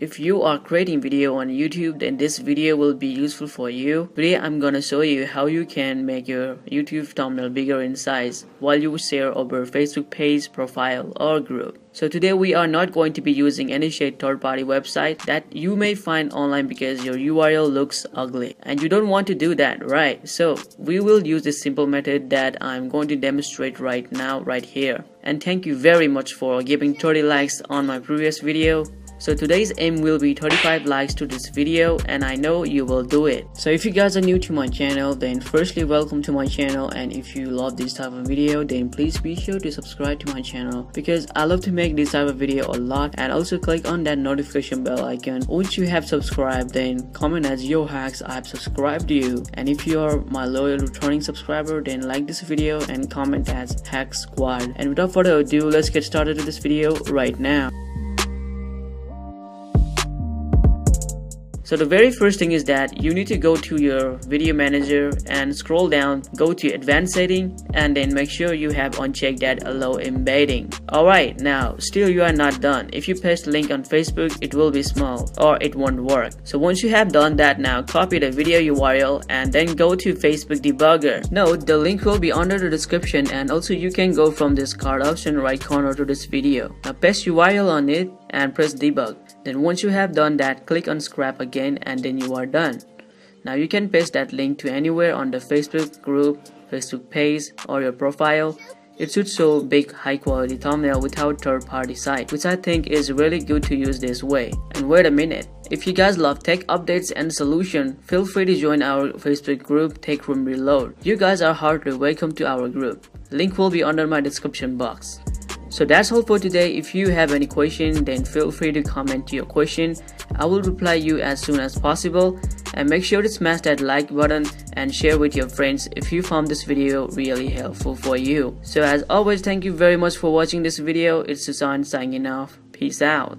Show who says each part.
Speaker 1: If you are creating video on YouTube, then this video will be useful for you. Today I'm gonna show you how you can make your YouTube thumbnail bigger in size while you share over Facebook page, profile or group. So today we are not going to be using any third-party website that you may find online because your URL looks ugly and you don't want to do that, right? So we will use this simple method that I'm going to demonstrate right now, right here. And thank you very much for giving 30 likes on my previous video. So today's aim will be 35 likes to this video, and I know you will do it. So if you guys are new to my channel, then firstly welcome to my channel, and if you love this type of video, then please be sure to subscribe to my channel because I love to make this type of video a lot. And also click on that notification bell icon. Once you have subscribed, then comment as Yo Hacks, I've subscribed to you. And if you are my loyal returning subscriber, then like this video and comment as Hack Squad. And without further ado, let's get started with this video right now. So the very first thing is that you need to go to your video manager and scroll down, go to advanced setting, and then make sure you have unchecked that allow embedding. Alright, now still you are not done. If you paste the link on Facebook, it will be small or it won't work. So once you have done that, now copy the video URL and then go to Facebook debugger. Note the link will be under the description, and also you can go from this card option right corner to this video. Now paste URL on it and press debug. Then once you have done that, click on scrap again and then you are done. Now you can paste that link to anywhere on the Facebook group, Facebook page or your profile. It should show big high quality thumbnail without third party site, which I think is really good to use this way. And wait a minute, if you guys love tech updates and solution, feel free to join our Facebook group Tech Room Reload. You guys are heartily welcome to our group. Link will be under my description box. So that's all for today. If you have any question, then feel free to comment your question. I will reply you as soon as possible. And make sure to smash that like button and share with your friends if you found this video really helpful for you. So as always, thank you very much for watching this video. It's Susan signing off. Peace out.